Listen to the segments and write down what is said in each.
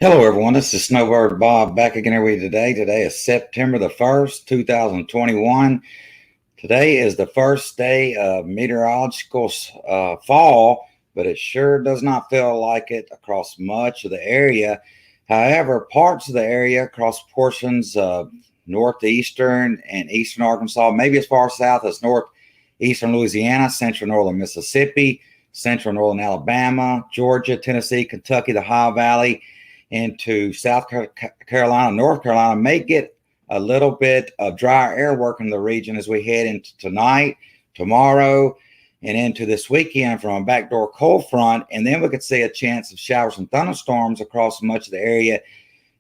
Hello, everyone. This is Snowbird Bob back again here with you today. Today is September the 1st, 2021. Today is the first day of meteorological fall, but it sure does not feel like it across much of the area. However, parts of the area across portions of northeastern and eastern Arkansas, maybe as far south as northeastern Louisiana, central northern Mississippi, central northern Alabama, Georgia, Tennessee, Kentucky, the Ohio Valley, into South Carolina, North Carolina, may get a little bit of dry air work in the region as we head into tonight, tomorrow, and into this weekend from a backdoor cold front. And then we could see a chance of showers and thunderstorms across much of the area.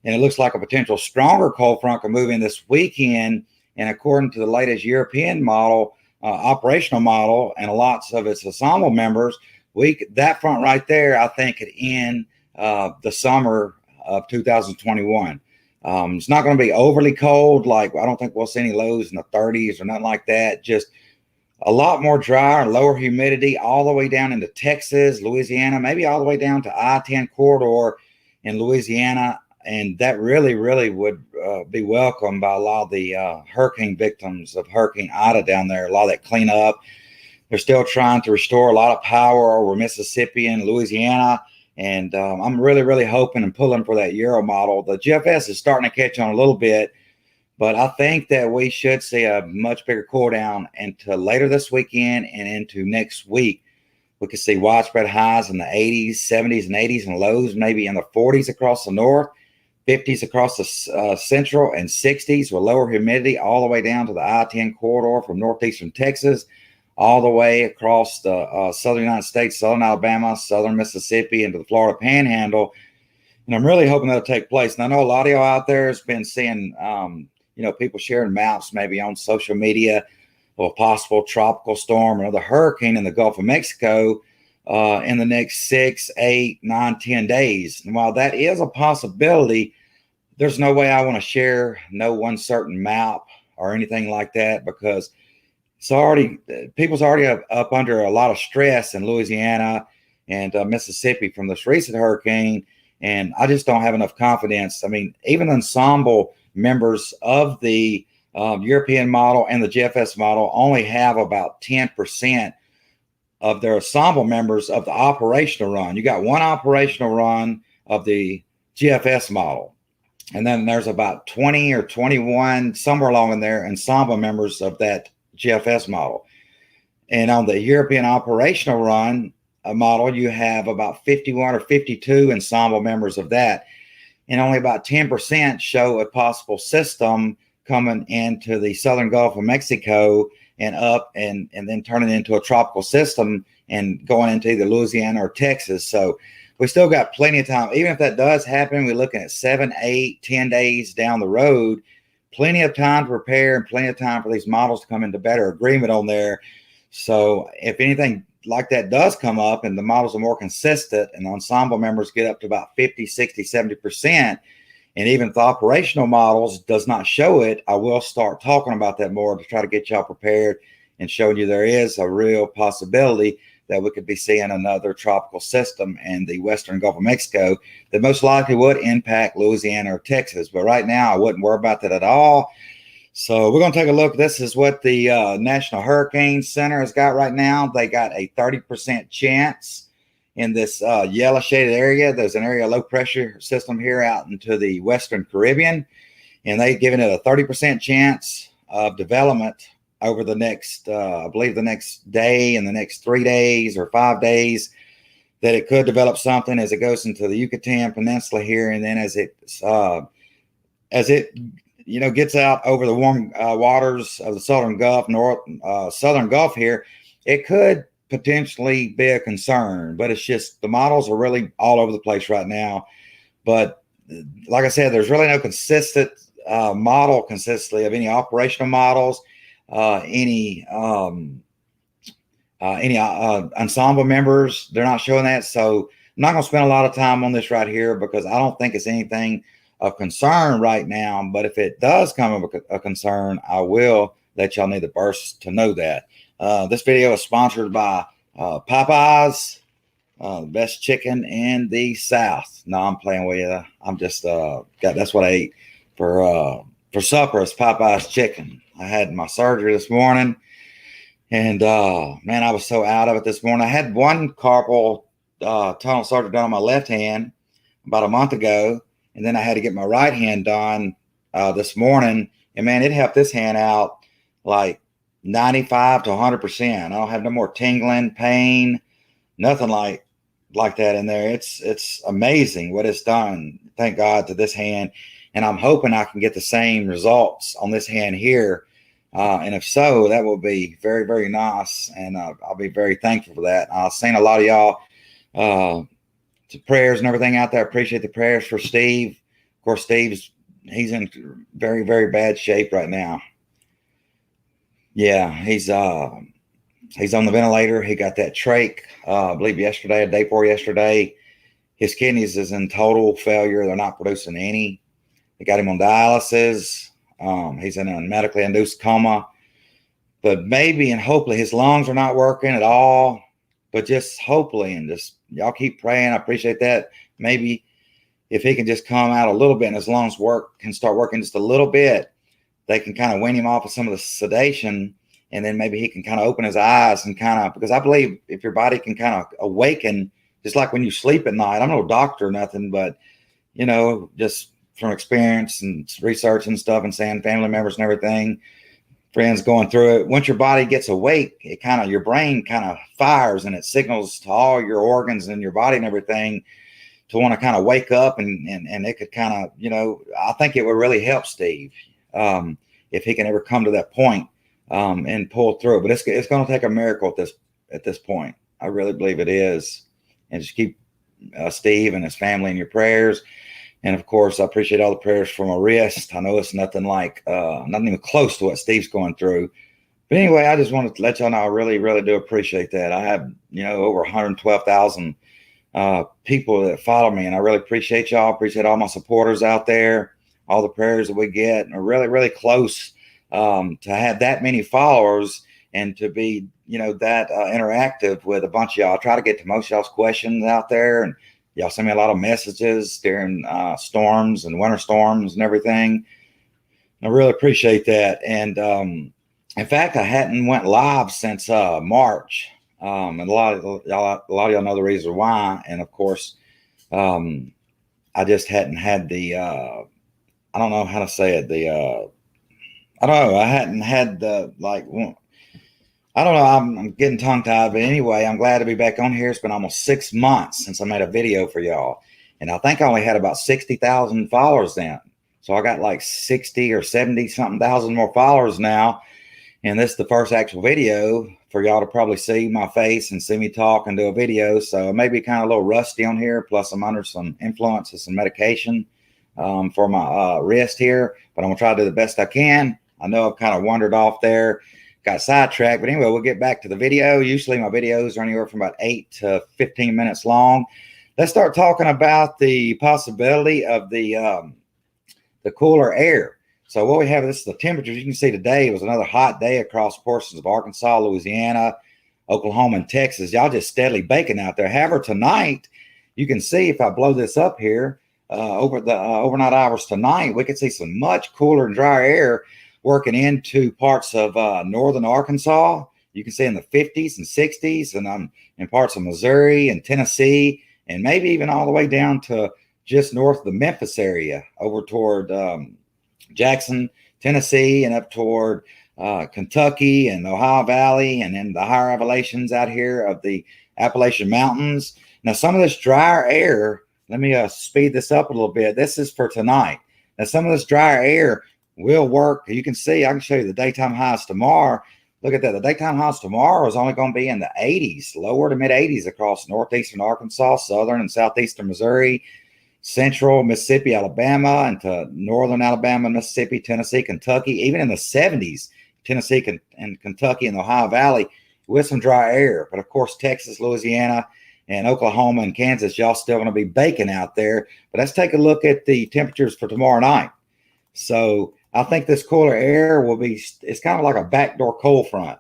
And it looks like a potential stronger cold front could move in this weekend. And according to the latest European model, operational model, and lots of its ensemble members, that front right there, I think, could end the summer of 2021. It's not going to be overly cold. Like, I don't think we'll see any lows in the 30s or nothing like that. Just a lot more drier, lower humidity all the way down into Texas, Louisiana, maybe all the way down to I-10 corridor in Louisiana. And that really would be welcomed by a lot of the hurricane victims of Hurricane Ida down there. A lot of that cleanup. They're still trying to restore a lot of power over Mississippi and Louisiana. And I'm really hoping and pulling for that Euro model. The GFS is starting to catch on a little bit, but I think that we should see a much bigger cool down into later this weekend and into next week. We could see widespread highs in the 80s, 70s, and 80s, and lows maybe in the 40s across the north, 50s across the central, and 60s with lower humidity all the way down to the I-10 corridor from northeastern Texas, all the way across the southern United States, southern Alabama, southern Mississippi, into the Florida Panhandle. And I'm really hoping that'll take place. And I know a lot of y'all out there has been seeing, people sharing maps maybe on social media of a possible tropical storm or another hurricane in the Gulf of Mexico in the next 6, 8, 9, 10 days. And while that is a possibility, there's no way I want to share no one certain map or anything like that, because people's already up under a lot of stress in Louisiana and Mississippi from this recent hurricane. And I just don't have enough confidence. I mean, even ensemble members of the European model and the GFS model only have about 10% of their ensemble members of the operational run. You got one operational run of the GFS model, and then there's about 20 or 21, somewhere along in there, ensemble members of that GFS model. And on the European operational run model, you have about 51 or 52 ensemble members of that, and only about 10% show a possible system coming into the southern Gulf of Mexico and up and then turning into a tropical system and going into either Louisiana or Texas. So we still got plenty of time. Even if that does happen, we're looking at 7, 8, 10 days down the road. Plenty of time to prepare and plenty of time for these models to come into better agreement on there. So if anything like that does come up and the models are more consistent and the ensemble members get up to about 50, 60, 70%, and even if the operational models does not show it, I will start talking about that more to try to get y'all prepared and showing you there is a real possibility that we could be seeing another tropical system in the western Gulf of Mexico that most likely would impact Louisiana or Texas. But right now, I wouldn't worry about that at all. So we're going to take a look. This is what the National Hurricane Center has got right now. They got a 30% chance in this yellow shaded area. There's an area of low pressure system here out into the Western Caribbean, and they've given it a 30% chance of development over the next, I believe the next day and the next 3 days or 5 days, that it could develop something as it goes into the Yucatan Peninsula here. And then as it gets out over the warm waters of the Southern Gulf, Southern Gulf here, it could potentially be a concern. But it's just the models are really all over the place right now. But like I said, there's really no consistent model consistently of any operational models, any ensemble members. They're not showing that. So I'm not going to spend a lot of time on this right here because I don't think it's anything of concern right now. But if it does come a concern, I will let y'all know the burst to know that. This video is sponsored by Popeyes The best chicken in the South. No, I'm playing with you. I'm just that's what I ate for supper. Is Popeye's chicken. I had my surgery this morning, and man, I was so out of it this morning. I had one carpal tunnel surgery done on my left hand about a month ago, and then I had to get my right hand done this morning. And man, it helped this hand out like 95 to 100%. I don't have no more tingling, pain, nothing like that in there. It's amazing what it's done. Thank God to this hand, and I'm hoping I can get the same results on this hand here. And if so, that will be very, very nice, and I'll be very thankful for that. I've seen a lot of y'all to prayers and everything out there. I appreciate the prayers for Steve. Of course, he's in very, very bad shape right now. Yeah, he's on the ventilator. He got that trach, I believe yesterday, a day before yesterday. His kidneys is in total failure. They're not producing any. They got him on dialysis. He's in a medically induced coma. But maybe and hopefully his lungs are not working at all. But just hopefully, and just y'all keep praying. I appreciate that. Maybe if he can just come out a little bit and his lungs can start working just a little bit, they can kind of wean him off of some of the sedation, and then maybe he can kind of open his eyes and kind of, because I believe if your body can kind of awaken, just like when you sleep at night. I'm no doctor or nothing, but just from experience and research and stuff, and saying family members and everything, friends going through it. Once your body gets awake, your brain kind of fires, and it signals to all your organs in your body and everything to want to kind of wake up, and it could kind of, I think it would really help Steve if he can ever come to that point and pull through. But it's going to take a miracle at this point. I really believe it is. And just keep Steve and his family in your prayers. And of course, I appreciate all the prayers for my wrist. I know it's nothing even close to what Steve's going through. But anyway, I just wanted to let y'all know I really, really do appreciate that. I have, over 112,000 people that follow me, and I really appreciate y'all. Appreciate all my supporters out there, all the prayers that we get. And we're really, really close to have that many followers and to be, that interactive with a bunch of y'all. I try to get to most of y'all's questions out there, and y'all send me a lot of messages during storms and winter storms and everything. I really appreciate that. And in fact, I hadn't went live since March. And a lot of y'all know the reason why. And of course, I just hadn't had the I don't know how to say it. I don't know. I hadn't had the I don't know. I'm getting tongue tied, but anyway, I'm glad to be back on here. It's been almost 6 months since I made a video for y'all, and I think I only had about 60,000 followers then. So I got like 60 or 70 something thousand more followers now, and this is the first actual video for y'all to probably see my face and see me talk and do a video. So I may be kind of a little rusty on here. Plus, I'm under some influence of some medication for my wrist here, but I'm gonna try to do the best I can. I know I've kind of wandered off there. Got sidetracked, but anyway, we'll get back to the video. Usually my videos are anywhere from about 8 to 15 minutes long. Let's start talking about the possibility of the cooler air. So what we have, this is the temperatures. You can see today was another hot day across portions of Arkansas, Louisiana, Oklahoma, and Texas. Y'all just steadily baking out there. However, tonight, you can see if I blow this up here, over the overnight hours tonight, we could see some much cooler and drier air working into parts of northern Arkansas. You can see in the 50s and 60s, and in parts of Missouri and Tennessee, and maybe even all the way down to just north of the Memphis area, over toward Jackson, Tennessee, and up toward Kentucky and the Ohio Valley, and then the higher elevations out here of the Appalachian Mountains. Now, some of this drier air, let me speed this up a little bit. This is for tonight. Now, some of this drier air will work. You can see, I can show you the daytime highs tomorrow. Look at that. The daytime highs tomorrow is only going to be in the 80s, lower to mid 80s across northeastern Arkansas, southern and southeastern Missouri, central Mississippi, Alabama, and to northern Alabama, Mississippi, Tennessee, Kentucky, even in the 70s, Tennessee and Kentucky and the Ohio Valley with some dry air. But of course, Texas, Louisiana, and Oklahoma and Kansas, y'all still going to be baking out there. But let's take a look at the temperatures for tomorrow night. So I think this cooler air it's kind of like a backdoor cold front.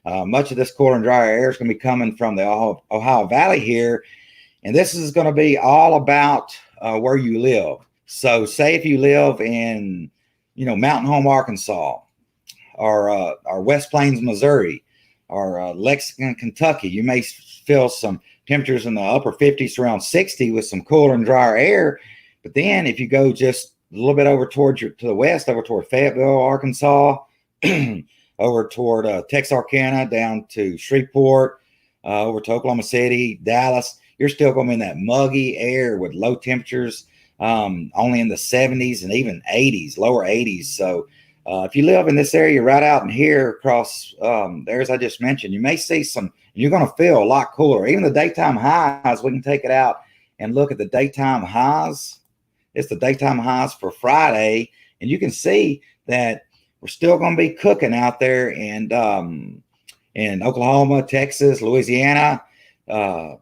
Much of this cooler and drier air is going to be coming from the Ohio Valley here. And this is going to be all about where you live. So say if you live in, Mountain Home, Arkansas, or West Plains, Missouri, or Lexington, Kentucky, you may feel some temperatures in the upper 50s around 60 with some cooler and drier air. But then if you go just a little bit over to the west, over toward Fayetteville, Arkansas, over toward Texarkana, down to Shreveport, over to Oklahoma City, Dallas, you're still going to be in that muggy air with low temperatures, only in the 70s and even 80s, lower 80s. So if you live in this area right out in here across the areas I just mentioned, you may see you're going to feel a lot cooler. Even the daytime highs, we can take it out and look at the daytime highs. It's the daytime highs for Friday, and you can see that we're still going to be cooking out there in Oklahoma, Texas, Louisiana,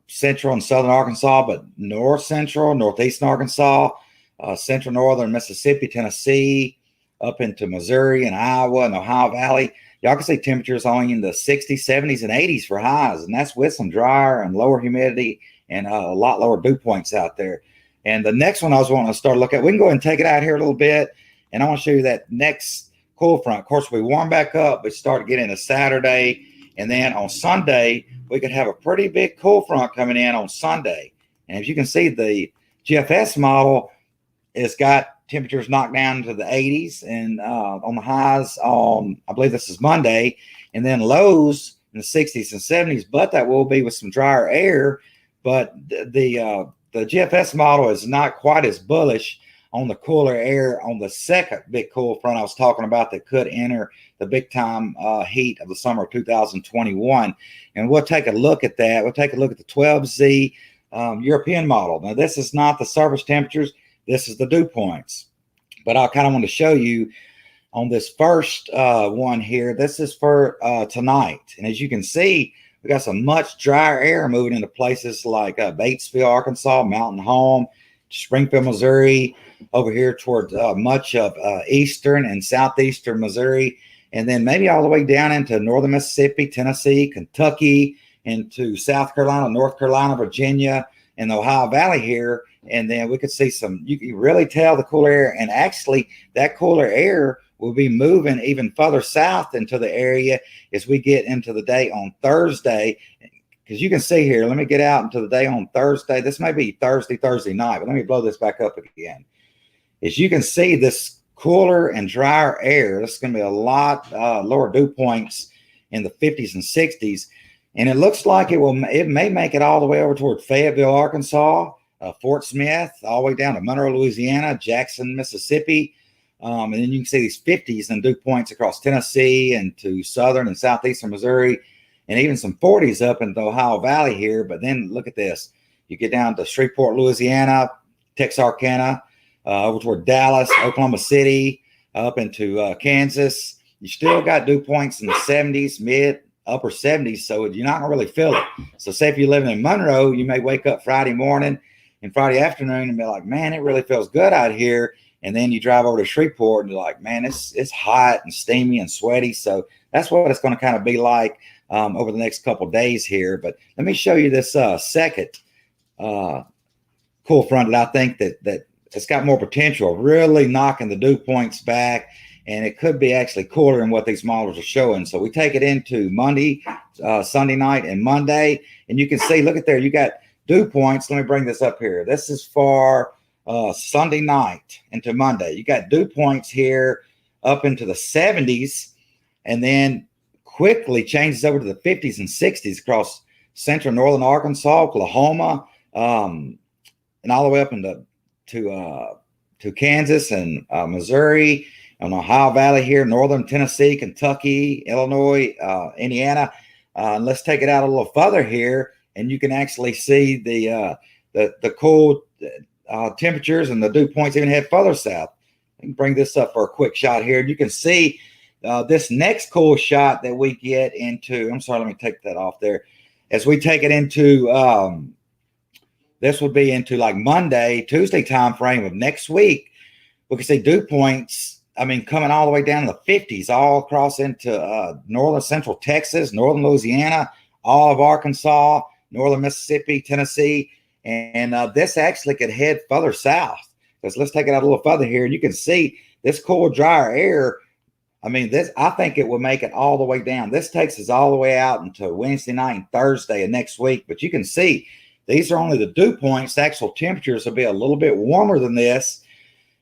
central and southern Arkansas, but north central, northeastern Arkansas, central northern Mississippi, Tennessee, up into Missouri and Iowa and Ohio Valley. Y'all can see temperatures only in the 60s, 70s, and 80s for highs, and that's with some drier and lower humidity and a lot lower dew points out there. And the next one I was wanting to start looking at, we can go ahead and take it out here a little bit, and I want to show you that next cool front. Of course, we warm back up. We start getting into Saturday, and then on Sunday, we could have a pretty big cool front coming in on Sunday. And as you can see, the GFS model has got temperatures knocked down into the 80s and on the highs on, I believe this is Monday, and then lows in the 60s and 70s, but that will be with some drier air. But the GFS model is not quite as bullish on the cooler air on the second big cool front I was talking about that could enter the big time heat of the summer of 2021. And we'll take a look at that. We'll take a look at the 12Z European model. Now, this is not the surface temperatures. This is the dew points. But I kind of want to show you on this first one here. This is for tonight. And as you can see, we got some much drier air moving into places like Batesville, Arkansas, Mountain Home, Springfield, Missouri, over here toward much of eastern and southeastern Missouri, and then maybe all the way down into northern Mississippi, Tennessee, Kentucky, into South Carolina, North Carolina, Virginia, and the Ohio Valley here. And then we could see you can really tell the cooler air, and actually that cooler air will be moving even further south into the area as we get into the day on Thursday. Because you can see here, let me get out into the day on Thursday. This may be Thursday night, but let me blow this back up again. As you can see, this cooler and drier air, this is going to be a lot lower dew points in the 50s and 60s. And it looks like it may make it all the way over toward Fayetteville, Arkansas, Fort Smith, all the way down to Monroe, Louisiana, Jackson, Mississippi. And then you can see these 50s and dew points across Tennessee and to southern and southeastern Missouri, and even some 40s up in the Ohio Valley here. But then look at this. You get down to Shreveport, Louisiana, Texarkana, over toward Dallas, Oklahoma City, up into Kansas. You still got dew points in the 70s, upper 70s, so you're not going to really feel it. So say if you're living in Monroe, you may wake up Friday morning and Friday afternoon and be like, man, it really feels good out here. And then you drive over to Shreveport and you're like, man, it's hot and steamy and sweaty. So that's what it's going to kind of be like over the next couple of days here. But let me show you this second cool front that I think that it's got more potential, really knocking the dew points back. And it could be actually cooler than what these models are showing. So we take it into Monday, Sunday night, and Monday. And you can see, look at there, you got dew points. Let me bring this up here. This is for Sunday night into Monday. You got dew points here up into the 70s, and then quickly changes over to the 50s and 60s across central northern Arkansas, Oklahoma, and all the way up into to Kansas and Missouri, and Ohio Valley here, northern Tennessee, Kentucky, Illinois, Indiana. And let's take it out a little further here, and you can actually see the cool temperatures and the dew points even head further south. I can bring this up for a quick shot here. You can see this next cool shot that we get into. I'm sorry, let me take that off there. As we take it into, this would be into like Monday, Tuesday time frame of next week. We can see dew points, coming all the way down to the 50s, all across into northern central Texas, northern Louisiana, all of Arkansas, northern Mississippi, Tennessee, And this actually could head further south. Because let's take it out a little further here. And you can see this cool, drier air. I mean, I think it will make it all the way down. This takes us all the way out into Wednesday night and Thursday of next week. But you can see these are only the dew points. The actual temperatures will be a little bit warmer than this.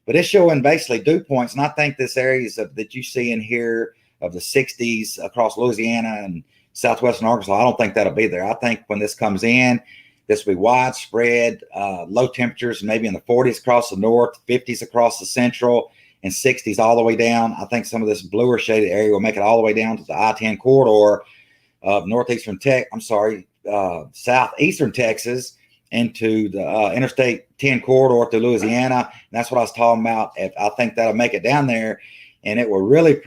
But it's showing basically dew points. And I think this areas that you see in here of the 60s across Louisiana and southwestern Arkansas, I don't think that'll be there. I think when this comes in, this will be widespread, low temperatures, maybe in the 40s across the north, 50s across the central, and 60s all the way down. I think some of this bluer shaded area will make it all the way down to the I-10 corridor of southeastern Texas into the Interstate 10 corridor through Louisiana. And that's what I was talking about. I think that'll make it down there, and it will really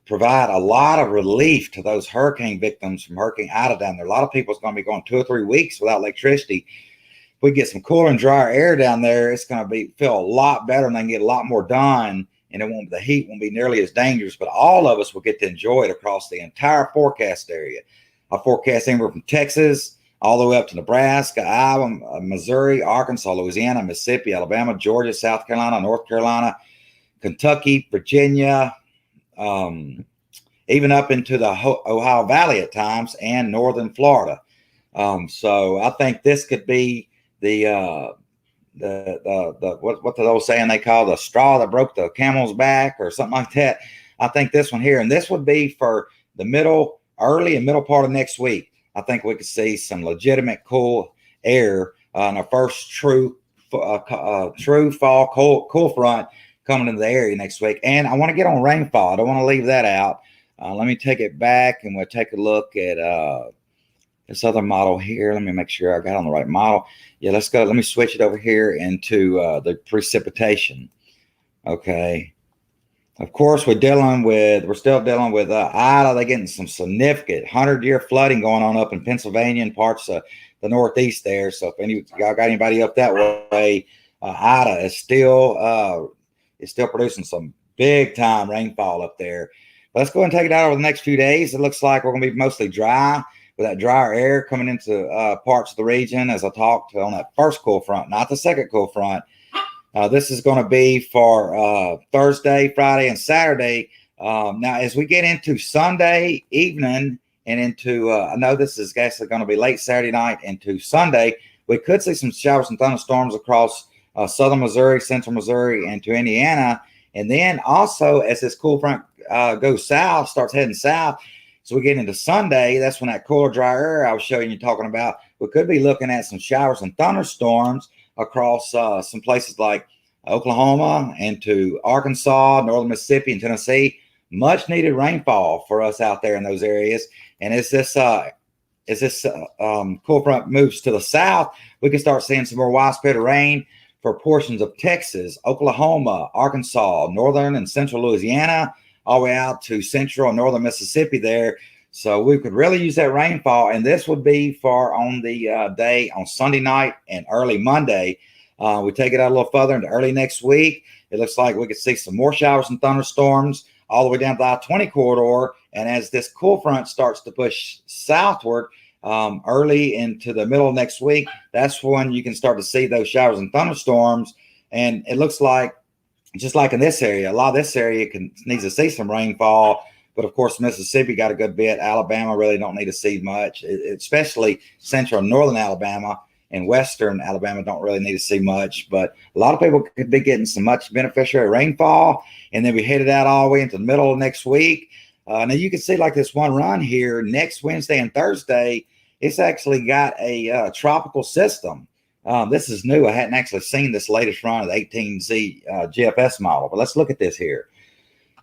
provide a lot of relief to those hurricane victims from Hurricane Ida down there. A lot of people is going to be going 2 or 3 weeks without electricity. If we get some cooler and drier air down there, it's going to feel a lot better, and they can get a lot more done, and the heat won't be nearly as dangerous. But all of us will get to enjoy it across the entire forecast area. I forecast anywhere from Texas all the way up to Nebraska, Iowa, Missouri, Arkansas, Louisiana, Mississippi, Alabama, Georgia, South Carolina, North Carolina, Kentucky, Virginia, even up into the Ohio Valley at times, and northern Florida. So I think this could be what the old saying they call the straw that broke the camel's back or something like that. I think this one here, and this would be for the early and middle part of next week. I think we could see some legitimate cool air in our first true fall cool front coming into the area next week. And I want to get on rainfall. I don't want to leave that out. Let me take it back, and we'll take a look at this other model here. Let me make sure I got on the right model. Yeah, let's go. Let me switch it over here into the precipitation. Okay. Of course, we're still dealing with Ida. They're getting some significant 100-year flooding going on up in Pennsylvania and parts of the Northeast there. So if y'all got anybody up that way, Ida is still producing some big time rainfall up there. But let's go and take it out over the next few days. It looks like we're going to be mostly dry, with that drier air coming into parts of the region, as I talked on that first cool front, not the second cool front. This is going to be for Thursday, Friday, and Saturday. Now, as we get into Sunday evening and into, I know this is actually going to be late Saturday night into Sunday, we could see some showers and thunderstorms across southern Missouri, central Missouri, and to Indiana. And then also, as this cool front goes south, starts heading south, so we get into Sunday, that's when that cooler, dry air I was showing you talking about, we could be looking at some showers and thunderstorms across some places like Oklahoma and to Arkansas, northern Mississippi, and Tennessee. Much needed rainfall for us out there in those areas. And as this cool front moves to the south, we can start seeing some more widespread rain for portions of Texas, Oklahoma, Arkansas, northern and central Louisiana, all the way out to central and northern Mississippi there. So we could really use that rainfall, and this would be for on the day on Sunday night and early Monday. We take it out a little further into early next week. It looks like we could see some more showers and thunderstorms all the way down to the I-20 corridor. And as this cool front starts to push southward early into the middle of next week, that's when you can start to see those showers and thunderstorms. And it looks like, just like in this area, a lot of this area needs to see some rainfall. But of course, Mississippi got a good bit. Alabama really don't need to see much, especially central and northern Alabama, and western Alabama don't really need to see much. But a lot of people could be getting some much beneficiary rainfall. And then we headed out all the way into the middle of next week. Now you can see like this one run here next Wednesday and Thursday. It's actually got a tropical system. This is new. I hadn't actually seen this latest run of the 18Z GFS model. But let's look at this here.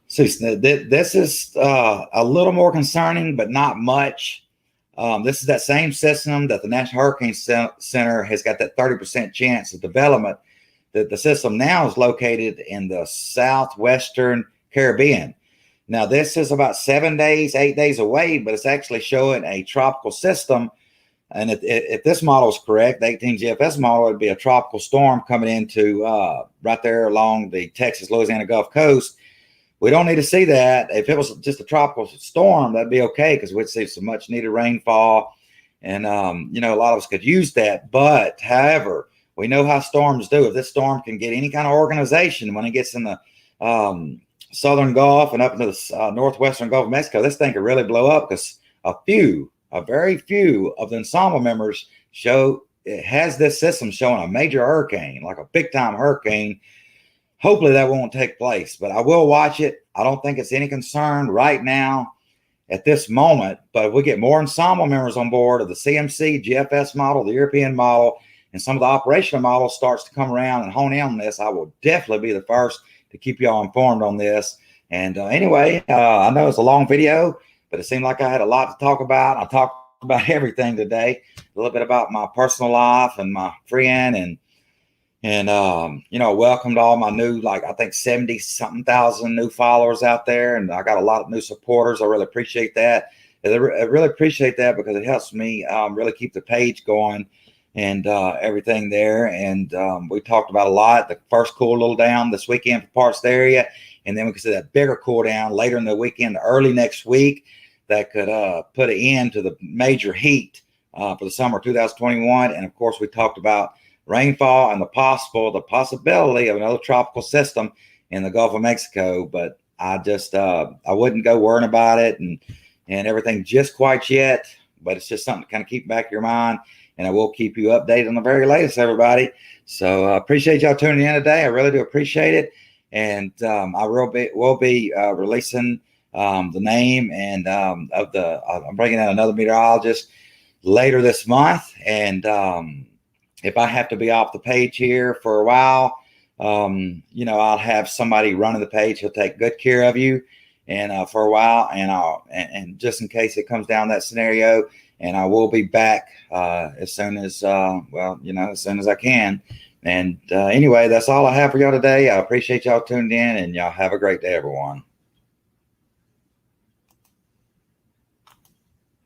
So this is a little more concerning, but not much. This is that same system that the National Hurricane Center has got that 30% chance of development. The system now is located in the southwestern Caribbean. Now, this is about 8 days away, but it's actually showing a tropical system. And if this model is correct, the 18 GFS model, would be a tropical storm coming into right there along the Texas, Louisiana Gulf Coast. We don't need to see that. If it was just a tropical storm, that'd be okay, because we'd see some much needed rainfall. And, a lot of us could use that. But, however, we know how storms do. If this storm can get any kind of organization when it gets in the southern Gulf and up into the northwestern Gulf of Mexico, this thing could really blow up because a very few of the ensemble members show it has this system showing a major hurricane, like a big time hurricane. Hopefully that won't take place, but I will watch it. I don't think it's any concern right now at this moment, but if we get more ensemble members on board of the CMC, GFS model, the European model, and some of the operational models starts to come around and hone in on this, I will definitely be the first to keep y'all informed on this. And anyway, I know it's a long video, but it seemed like I had a lot to talk about. I talked about everything today, a little bit about my personal life and my friend, and welcomed all my new, like, I think 70 something thousand new followers out there. And I got a lot of new supporters. I really appreciate that. I really appreciate that because it helps me really keep the page going and everything there. And we talked about a lot. The first cool little down this weekend for parts of the area. And then we could see that bigger cool down later in the weekend, early next week, that could put an end to the major heat for the summer 2021. And of course, we talked about rainfall and the possibility of another tropical system in the Gulf of Mexico. But I just I wouldn't go worrying about it and everything just quite yet. But it's just something to kind of keep back of your mind. And I will keep you updated on the very latest, everybody. So I appreciate y'all tuning in today. I really do appreciate it. And I will be releasing the name and I'm bringing out another meteorologist later this month. And if I have to be off the page here for a while, I'll have somebody running the page. He'll take good care of you and for a while, and just in case it comes down that scenario, and I will be back as soon as as soon as I can. And anyway, that's all I have for y'all today. I appreciate y'all tuning in, and y'all have a great day, everyone.